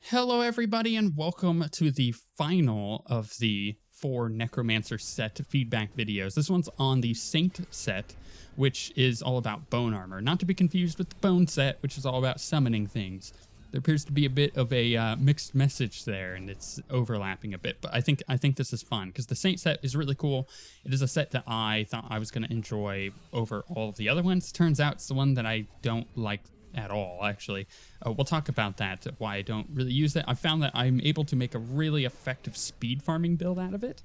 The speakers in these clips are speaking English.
Hello everybody and welcome to the final of the 4 Necromancer set feedback videos. This one's on the Saint set, which is all about bone armor. Not to be confused with the Bone set, which is all about summoning things. There appears to be a bit of a mixed message there, and it's overlapping a bit, but I think this is fun, because the Saint set is really cool. It is a set that I thought I was going to enjoy over all of the other ones. Turns out it's the one that I don't like at all, actually. We'll talk about that, why I don't really use it. I found that I'm able to make a really effective speed farming build out of it,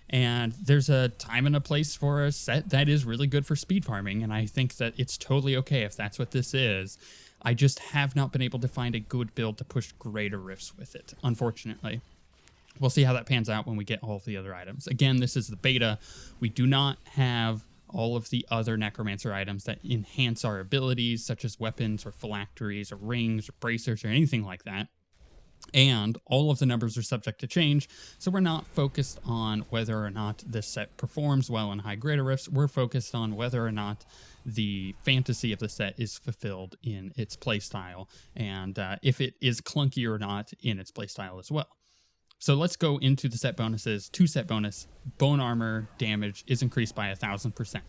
and there's a time and a place for a set that is really good for speed farming, and I think that it's totally okay if that's what this is. I just have not been able to find a good build to push greater rifts with it, unfortunately. We'll see how that pans out when we get all of the other items. Again, this is the beta. We do not have all of the other Necromancer items that enhance our abilities, such as weapons or phylacteries or rings or bracers or anything like that. And all of the numbers are subject to change, so we're not focused on whether or not this set performs well in high greater rifts. We're focused on whether or not the fantasy of the set is fulfilled in its playstyle, and if it is clunky or not in its playstyle as well. So let's go into the set bonuses. 2 set bonus. Bone armor damage is increased by 1,000%.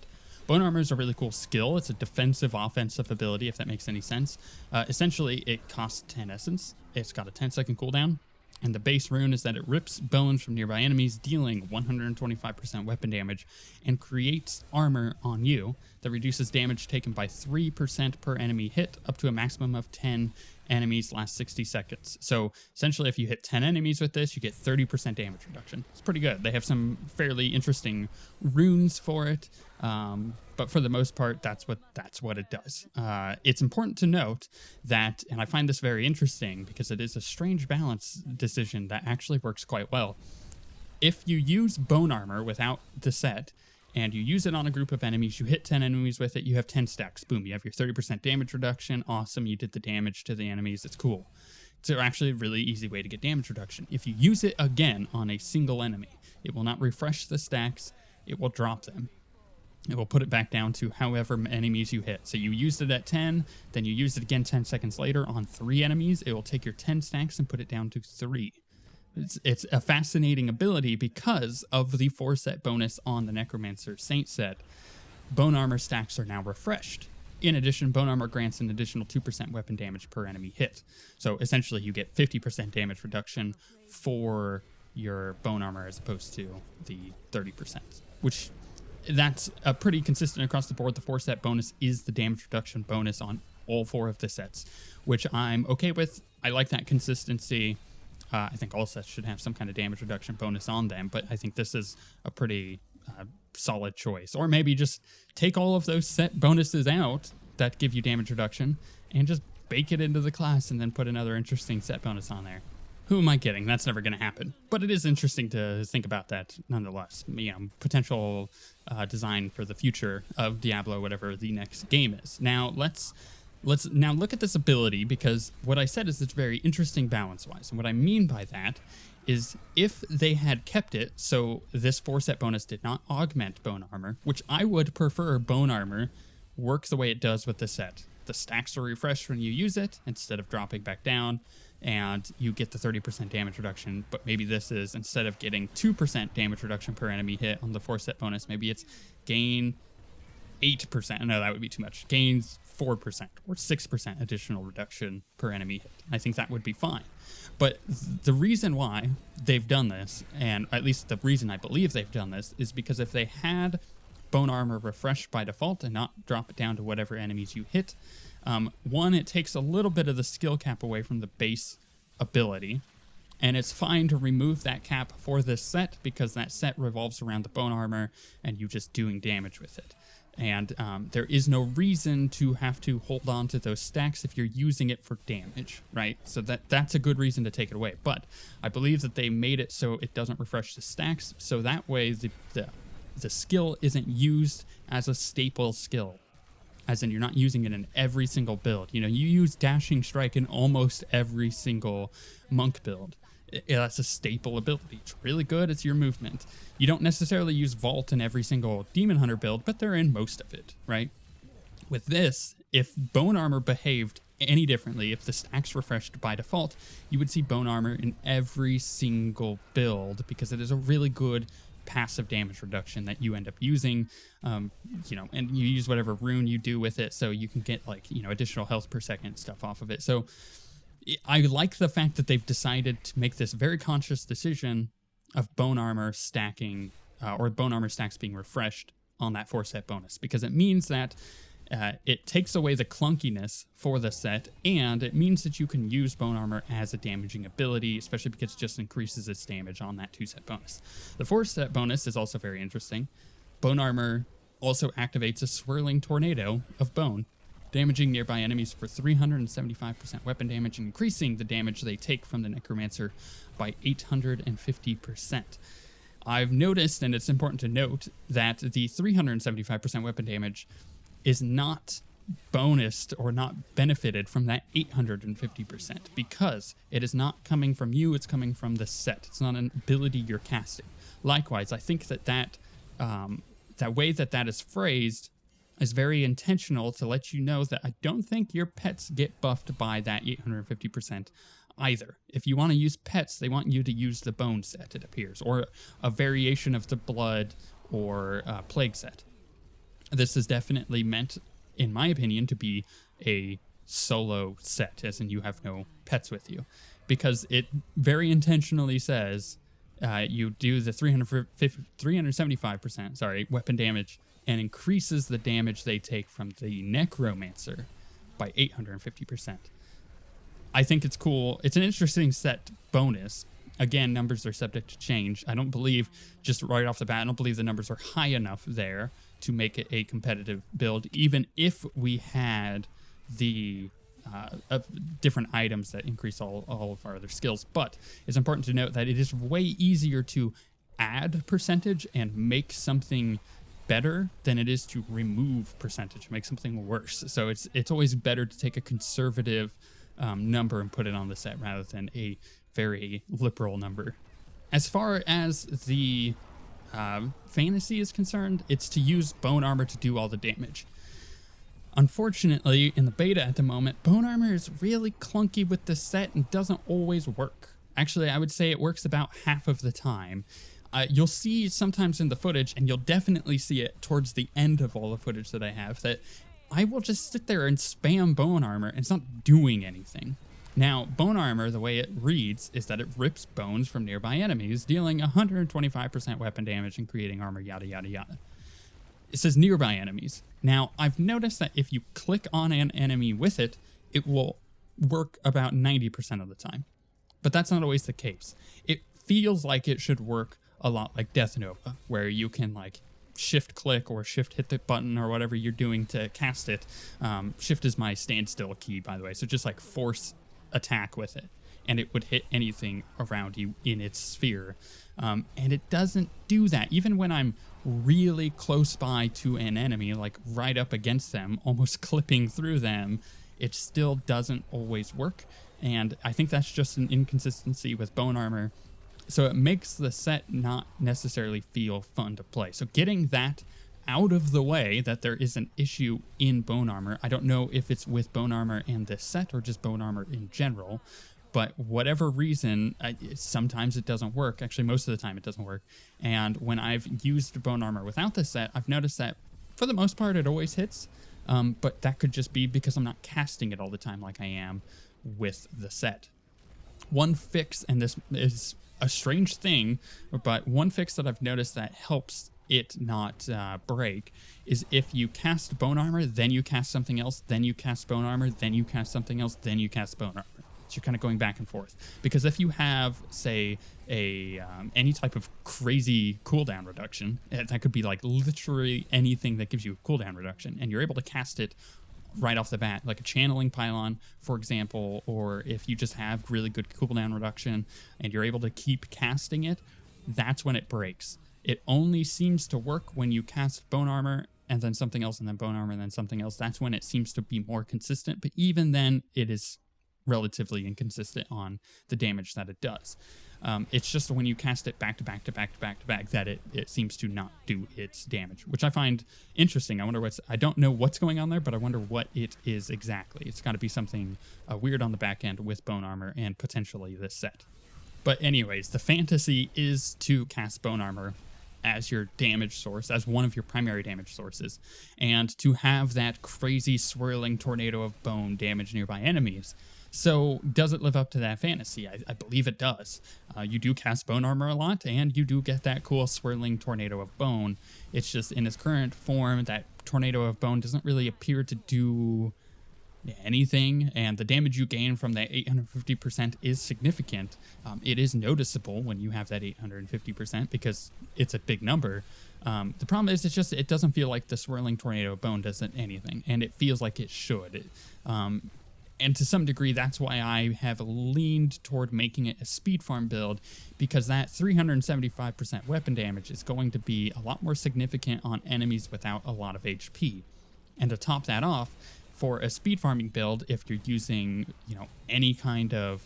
Bone armor is a really cool skill. It's a defensive, offensive ability, if that makes any sense. Essentially, it costs 10 essence. It's got a 10-second cooldown. And the base rune is that it rips bones from nearby enemies, dealing 125% weapon damage, and creates armor on you that reduces damage taken by 3% per enemy hit, up to a maximum of 10 enemies last 60 seconds. So essentially, if you hit 10 enemies with this, you get 30% damage reduction. It's pretty good. They have some fairly interesting runes for it, but for the most part, that's what it does. It's important to note that, and I find this very interesting because it is a strange balance decision that actually works quite well. If you use bone armor without the set, and you use it on a group of enemies, you hit 10 enemies with it, you have 10 stacks. Boom, you have your 30% damage reduction. Awesome, you did the damage to the enemies. It's cool. It's actually a really easy way to get damage reduction. If you use it again on a single enemy, it will not refresh the stacks, it will drop them. It will put it back down to however enemies you hit. So you used it at 10, then you used it again 10 seconds later on 3 enemies. It will take your 10 stacks and put it down to 3. It's a fascinating ability because of the 4 set bonus on the Necromancer Saint set. Bone armor stacks are now refreshed. In addition, bone armor grants an additional 2% weapon damage per enemy hit. So essentially you get 50% damage reduction for your bone armor as opposed to the 30%, which that's pretty consistent across the board. The 4 set bonus is the damage reduction bonus on all 4 of the sets, which I'm okay with. I like that consistency. I think all sets should have some kind of damage reduction bonus on them, but I think this is a pretty solid choice. Or maybe just take all of those set bonuses out that give you damage reduction and just bake it into the class and then put another interesting set bonus on there. Who am I kidding? That's never going to happen. But it is interesting to think about that nonetheless. You know, potential design for the future of Diablo, whatever the next game is. Now, let's now look at this ability, because what I said is it's very interesting balance-wise. And what I mean by that is if they had kept it so this 4 set bonus did not augment bone armor, which I would prefer bone armor work the way it does with the set. The stacks are refreshed when you use it instead of dropping back down, and you get the 30% damage reduction. But maybe this is, instead of getting 2% damage reduction per enemy hit on the 4 set bonus, maybe it's gain 8%. No, that would be too much. Gains 4% or 6% additional reduction per enemy hit. I think that would be fine. But the reason why they've done this, and at least the reason I believe they've done this, is because if they had bone armor refreshed by default and not drop it down to whatever enemies you hit, one, it takes a little bit of the skill cap away from the base ability, and it's fine to remove that cap for this set because that set revolves around the bone armor and you just doing damage with it. And there is no reason to have to hold on to those stacks if you're using it for damage, right? So that's a good reason to take it away. But I believe that they made it so it doesn't refresh the stacks, so that way the skill isn't used as a staple skill. As in, you're not using it in every single build. You know, you use Dashing Strike in almost every single monk build. That's a staple ability. It's really good. It's your movement. You don't necessarily use Vault in every single Demon Hunter build, but they're in most of it, right? With this, if bone armor behaved any differently, if the stacks refreshed by default, you would see bone armor in every single build because it is a really good passive damage reduction that you end up using, you know, and you use whatever rune you do with it, so you can get like, you know, additional health per second stuff off of it. So I like the fact that they've decided to make this very conscious decision of bone armor stacking, or bone armor stacks being refreshed on that 4-set bonus, because it means that it takes away the clunkiness for the set, and it means that you can use bone armor as a damaging ability, especially because it just increases its damage on that 2-set bonus. The 4-set bonus is also very interesting. Bone armor also activates a swirling tornado of bone, damaging nearby enemies for 375% weapon damage, increasing the damage they take from the Necromancer by 850%. I've noticed, and it's important to note, that the 375% weapon damage is not bonused or not benefited from that 850% because it is not coming from you, it's coming from the set. It's not an ability you're casting. Likewise, I think that way that is phrased is very intentional to let you know that I don't think your pets get buffed by that 850% either. If you want to use pets, they want you to use the bone set, it appears, or a variation of the blood or plague set. This is definitely meant, in my opinion, to be a solo set, as in you have no pets with you, because it very intentionally says you do the 375% weapon damage and increases the damage they take from the Necromancer by 850%. I think it's cool. It's an interesting set bonus. Again, numbers are subject to change. I don't believe, just right off the bat, I don't believe the numbers are high enough there to make it a competitive build, even if we had the different items that increase all of our other skills. But it's important to note that it is way easier to add percentage and make something better than it is to remove percentage, make something worse. So it's always better to take a conservative number and put it on the set rather than a very liberal number. As far as the fantasy is concerned, it's to use bone armor to do all the damage. Unfortunately, in the beta at the moment, bone armor is really clunky with the set and doesn't always work. Actually, I would say it works about half of the time. You'll see sometimes in the footage, and you'll definitely see it towards the end of all the footage that I have, that I will just sit there and spam bone armor and it's not doing anything. Now, bone armor, the way it reads is that it rips bones from nearby enemies, dealing 125% weapon damage and creating armor, yada, yada, yada. It says nearby enemies. Now, I've noticed that if you click on an enemy with it, it will work about 90% of the time. But that's not always the case. It feels like it should work a lot like Death Nova, where you can like shift click or shift hit the button or whatever you're doing to cast it. Shift is my standstill key, by the way. So just like force attack with it, and it would hit anything around you in its sphere. And it doesn't do that. Even when I'm really close by to an enemy, like right up against them, almost clipping through them, it still doesn't always work. And I think that's just an inconsistency with bone armor. So it makes the set not necessarily feel fun to play. So getting that out of the way, that there is an issue in bone armor. I don't know if it's with bone armor and this set or just bone armor in general, but whatever reason, sometimes it doesn't work. Actually, most of the time it doesn't work. And when I've used bone armor without this set, I've noticed that for the most part it always hits. But that could just be because I'm not casting it all the time like I am with the set. One fix, and this is a strange thing, but one fix that I've noticed that helps it not break is if you cast bone armor, then you cast something else, then you cast bone armor, then you cast something else, then you cast bone armor. So you're kind of going back and forth. Because if you have, say, any type of crazy cooldown reduction, that could be like literally anything that gives you a cooldown reduction, and you're able to cast it right off the bat, like a channeling pylon, for example, or if you just have really good cooldown reduction and you're able to keep casting it, that's when it breaks. It only seems to work when you cast bone armor and then something else and then bone armor and then something else. That's when it seems to be more consistent, but even then it is relatively inconsistent on the damage that it does. It's just when you cast it back to back to back to back to back that it seems to not do its damage, which I find interesting. I don't know what's going on there, but I wonder what it is exactly. It's got to be something weird on the back end with bone armor and potentially this set. But anyways, the fantasy is to cast bone armor as your damage source, as one of your primary damage sources, and to have that crazy swirling tornado of bone damage nearby enemies. So does it live up to that fantasy? I believe it does. You do cast bone armor a lot, and you do get that cool swirling tornado of bone. It's just in its current form, that tornado of bone doesn't really appear to do anything, and the damage you gain from that 850% is significant. It is noticeable when you have that 850% because it's a big number. The problem is it doesn't feel like the swirling tornado of bone does anything, and it feels like it should. And to some degree, that's why I have leaned toward making it a speed farm build, because that 375% weapon damage is going to be a lot more significant on enemies without a lot of HP. And to top that off, for a speed farming build, if you're using, any kind of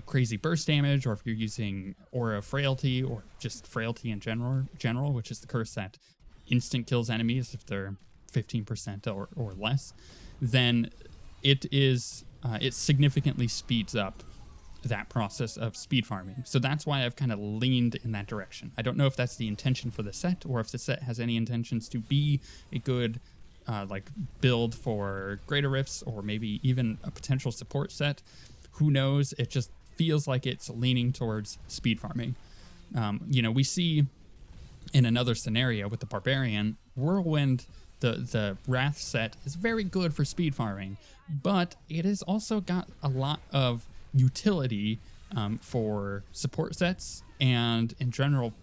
crazy burst damage, or if you're using Aura Frailty, or just Frailty in general, which is the curse that instant kills enemies if they're 15% or less, then it significantly speeds up that process of speed farming. So that's why I've kind of leaned in that direction. I don't know if that's the intention for the set, or if the set has any intentions to be a good build for Greater Rifts, or maybe even a potential support set. Who knows? It just feels like it's leaning towards speed farming. We see in another scenario with the Barbarian, Whirlwind, the Wrath set is very good for speed farming, but it has also got a lot of utility for support sets, and in general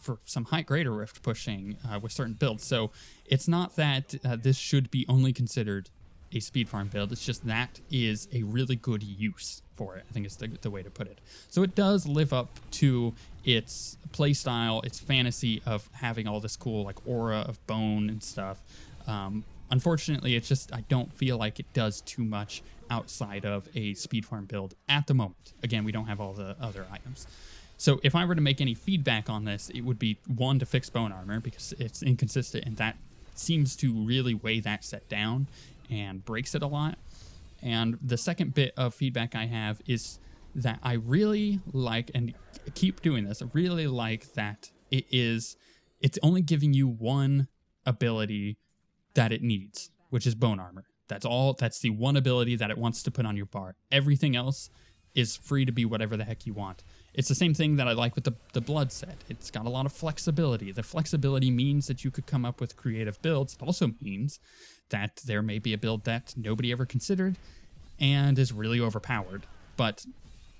for some high Greater Rift pushing with certain builds. So it's not that this should be only considered a speed farm build, it's just that is a really good use for it, I think is the way to put it. So it does live up to its playstyle, its fantasy of having all this cool aura of bone and stuff. Unfortunately, it's just, I don't feel like it does too much outside of a speed farm build at the moment. Again, we don't have all the other items. So if I were to make any feedback on this, it would be, one, to fix bone armor, because it's inconsistent, and that seems to really weigh that set down and breaks it a lot. And the second bit of feedback I have is that I really like, and keep doing this, I really like that it's only giving you one ability that it needs, which is bone armor. That's the one ability that it wants to put on your bar. Everything else is free to be whatever the heck you want. It's the same thing that I like with the blood set. It's got a lot of flexibility. The flexibility means that you could come up with creative builds. It also means that there may be a build that nobody ever considered and is really overpowered. But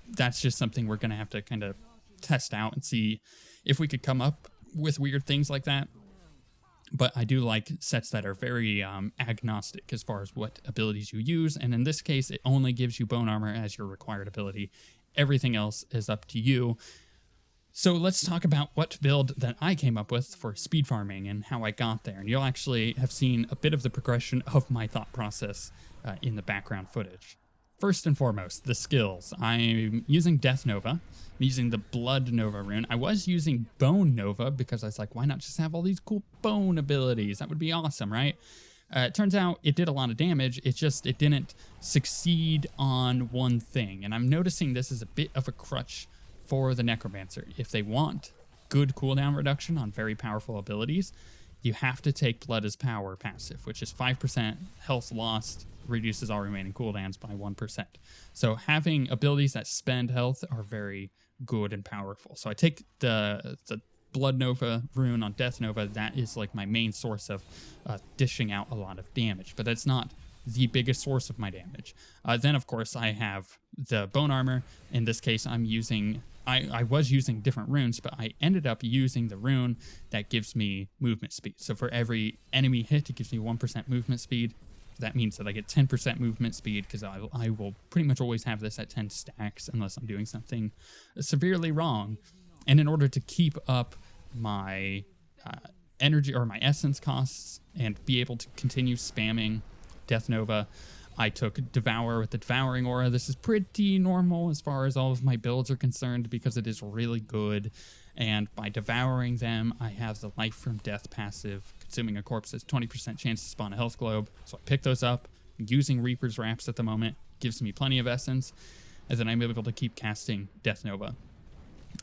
that's just something we're going to have to kind of test out and see if we could come up with weird things like that. But I do like sets that are very agnostic as far as what abilities you use. And in this case, it only gives you bone armor as your required ability. Everything else is up to you. So let's talk about what build that I came up with for speed farming and how I got there. And you'll actually have seen a bit of the progression of my thought process in the background footage. First and foremost, the skills. I'm using Death Nova. I'm using the Blood Nova rune. I was using Bone Nova because I was like, why not just have all these cool bone abilities? That would be awesome, right? It turns out it did a lot of damage. It didn't succeed on one thing. And I'm noticing this is a bit of a crutch for the Necromancer. If they want good cooldown reduction on very powerful abilities, you have to take Blood as Power passive, which is 5% health lost, reduces all remaining cooldowns by 1%. So having abilities that spend health are very good and powerful. So I take the Blood Nova rune on Death Nova. That is like my main source of dishing out a lot of damage, but that's not the biggest source of my damage. Then of course I have the bone armor. In this case I was using different runes, but I ended up using the rune that gives me movement speed. So for every enemy hit, it gives me 1% movement speed. That means that I get 10% movement speed, because I will pretty much always have this at 10 stacks unless I'm doing something severely wrong. And in order to keep up my energy or my essence costs and be able to continue spamming Death Nova, I took Devour with the Devouring Aura. This is pretty normal as far as all of my builds are concerned because it is really good. And by devouring them, I have the Life from Death passive. Consuming a corpse has 20% chance to spawn a health globe. So I pick those up. Using Reaper's Wraps at the moment gives me plenty of essence. And then I'm able to keep casting Death Nova.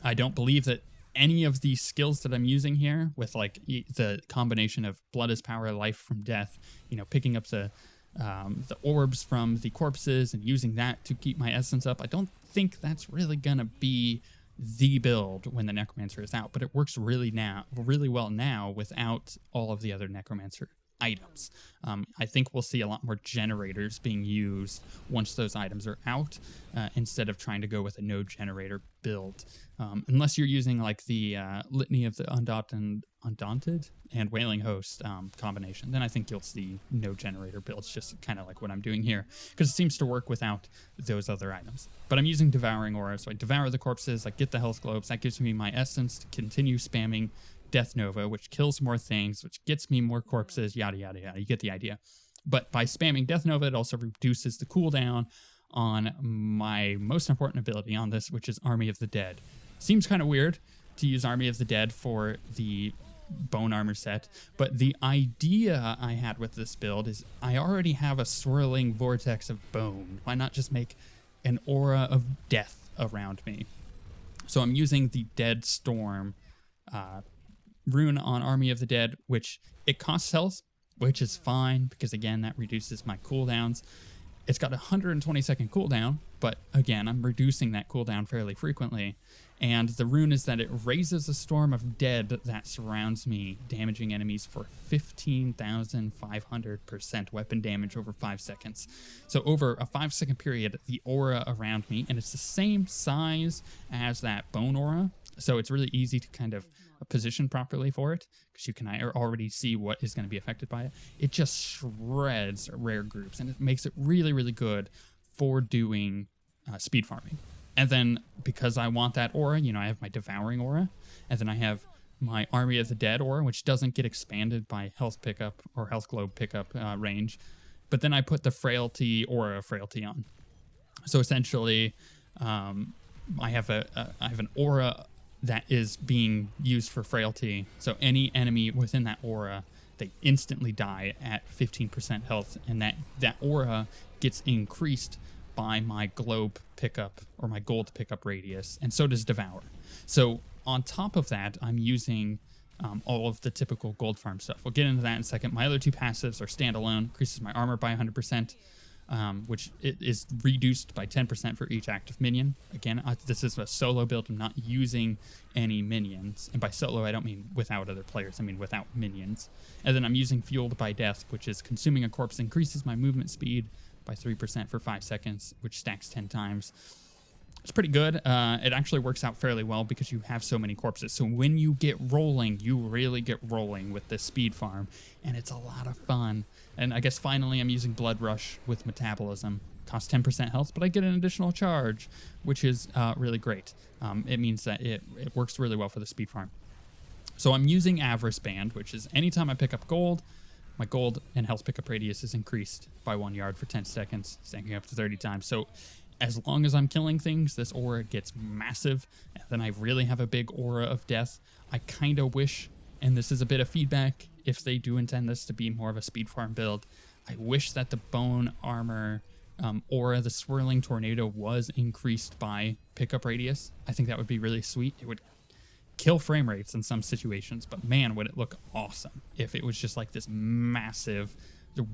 I don't believe that any of the skills that I'm using here with like the combination of Blood is Power, Life from Death, you know, picking up the orbs from the corpses and using that to keep my essence up. I don't think that's really gonna be the build when the Necromancer is out, but it works really well now without all of the other Necromancer items. I think we'll see a lot more generators being used once those items are out, instead of trying to go with a no generator build. Unless you're using like the Litany of the Undaunted and Wailing Host combination, then I think you'll see no generator builds, just kind of like what I'm doing here, because it seems to work without those other items. But I'm using Devouring Aura, so I devour the corpses, I get the health globes, that gives me my essence to continue spamming Death Nova, which kills more things, which gets me more corpses, yada, yada, yada. You get the idea. But by spamming Death Nova, it also reduces the cooldown on my most important ability on this, which is Army of the Dead. Seems kind of weird to use Army of the Dead for the bone armor set, but the idea I had with this build is I already have a swirling vortex of bone. Why not just make an aura of death around me? So I'm using the Dead Storm rune on Army of the Dead, which it costs health, which is fine because again that reduces my cooldowns. It's got a 120-second cooldown, but again I'm reducing that cooldown fairly frequently. And the rune is that it raises a storm of dead that surrounds me, damaging enemies for 15,500% weapon damage over 5 seconds. So over a 5-second period, the aura around me, and it's the same size as that bone aura, so it's really easy to kind of position properly for it, because you can already see what is going to be affected by it. It just shreds rare groups, and it makes it really, really good for doing speed farming. And then because I want that aura, you know, I have my Devouring Aura, and then I have my Army of the Dead aura, which doesn't get expanded by health pickup or health globe pickup range. But then I put the Frailty aura of Frailty on. So essentially, I have an aura that is being used for Frailty. So any enemy within that aura, they instantly die at 15% health, and that aura gets increased by my globe pickup or my gold pickup radius, and so does Devour. So on top of that, I'm using all of the typical gold farm stuff. We'll get into that in a second. My other two passives are standalone, increases my armor by 100%, which it is reduced by 10% for each active minion. Again, this is a solo build. I'm not using any minions. And by solo, I don't mean without other players. I mean without minions. And then I'm using Fueled by Death, which is consuming a corpse increases my movement speed by 3% for 5 seconds, which stacks 10 times. It's pretty good. It actually works out fairly well because you have so many corpses. So when you get rolling, you really get rolling with this speed farm, and it's a lot of fun. And I guess finally I'm using Blood Rush with Metabolism. Costs 10% health, but I get an additional charge, which is really great. It means that it works really well for the speed farm. So I'm using Avarice Band, which is anytime I pick up gold, my gold and health pickup radius is increased by 1 yard for 10 seconds, stacking up to 30 times. So as long as I'm killing things, this aura gets massive, and then I really have a big aura of death. I kind of wish, and this is a bit of feedback, if they do intend this to be more of a speed farm build, I wish that the bone armor aura, the swirling tornado, was increased by pickup radius. I think that would be really sweet. It would kill frame rates in some situations, but man, would it look awesome if it was just like this massive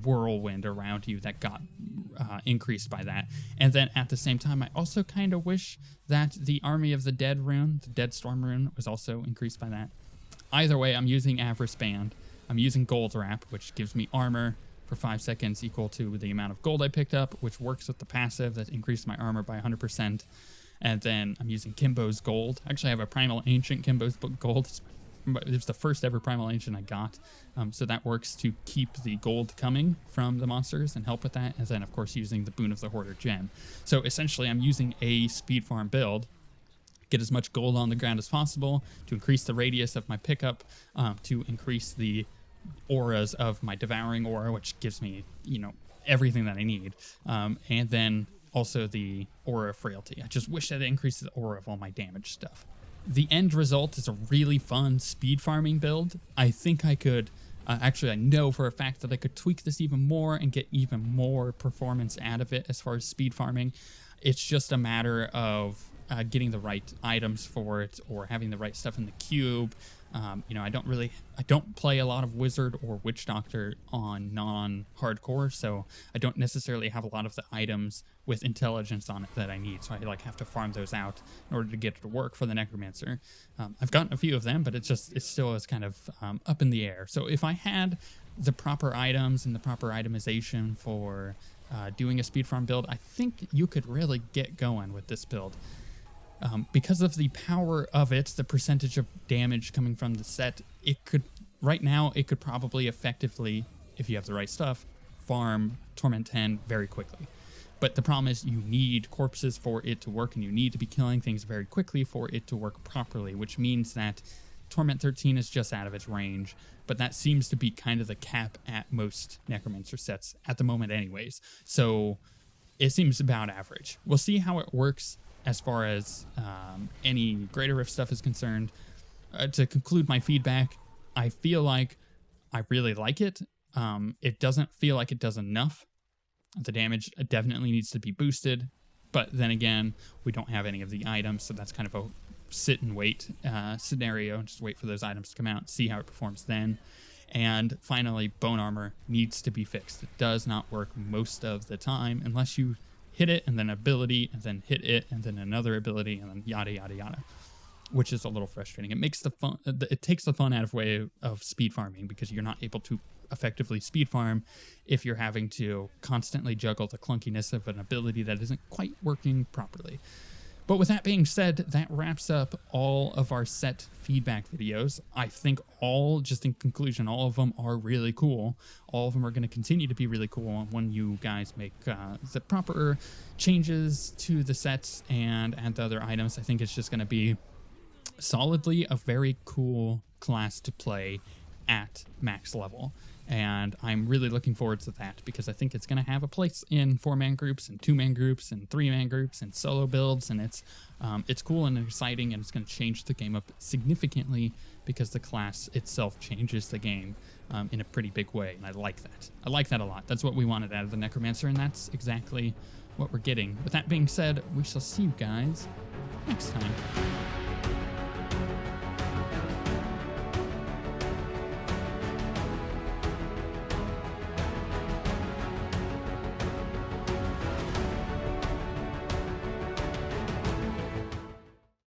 whirlwind around you that got increased by that. And then at the same time, I also kind of wish that the Army of the Dead rune, the Dead Storm rune, was also increased by that. Either way, I'm using Avarice Band. I'm using Gold Wrap, which gives me armor for 5 seconds equal to the amount of gold I picked up, which works with the passive that increased my armor by 100%. And then I'm using Kimbo's Gold. Actually, I have a Primal Ancient Kimbo's Gold. It was the first ever Primal Ancient I got. So that works to keep the gold coming from the monsters and help with that. And then, of course, using the Boon of the Hoarder gem. So essentially, I'm using a speed farm build, get as much gold on the ground as possible to increase the radius of my pickup, to increase the auras of my Devouring Aura, which gives me, you know, everything that I need. And then also the aura frailty. I just wish that it increased the aura of all my damage stuff. The end result is a really fun speed farming build. I think I could, actually I know for a fact that I could tweak this even more and get even more performance out of it as far as speed farming. It's just a matter of getting the right items for it or having the right stuff in the cube. You know, I don't play a lot of Wizard or Witch Doctor on non-hardcore, so I don't necessarily have a lot of the items with intelligence on it that I need, so I like have to farm those out in order to get it to work for the Necromancer. I've gotten a few of them, but it still is kind of up in the air. So if I had the proper items and the proper itemization for doing a speed farm build, I think you could really get going with this build. Because of the power of it, the percentage of damage coming from the set, right now it could probably effectively, if you have the right stuff, farm Torment 10 very quickly. But the problem is you need corpses for it to work, and you need to be killing things very quickly for it to work properly, which means that Torment 13 is just out of its range, but that seems to be kind of the cap at most Necromancer sets at the moment anyways. So it seems about average. We'll see how it works as far as any Greater Rift stuff is concerned. To conclude my feedback, I feel like I really like it. It doesn't feel like it does enough. The damage definitely needs to be boosted, but then again, we don't have any of the items, so that's kind of a sit and wait scenario. Just wait for those items to come out, see how it performs then. And finally, bone armor needs to be fixed. It does not work most of the time unless you hit it and then ability and then hit it and then another ability and then yada yada yada, which is a little frustrating. It makes the fun, it takes the fun out of speed farming, because you're not able to effectively speed farm if you're having to constantly juggle the clunkiness of an ability that isn't quite working properly. But with that being said, that wraps up all of our set feedback videos. I think just in conclusion, all of them are really cool. All of them are going to continue to be really cool when you guys make the proper changes to the sets and add the other items. I think it's just going to be solidly a very cool class to play at max level. And I'm really looking forward to that, because I think it's going to have a place in 4-man groups and 2-man groups and 3-man groups and solo builds, and it's cool and exciting, and it's going to change the game up significantly because the class itself changes the game in a pretty big way, and I like that. I like that a lot. That's what we wanted out of the Necromancer, and that's exactly what we're getting. With that being said, we shall see you guys next time.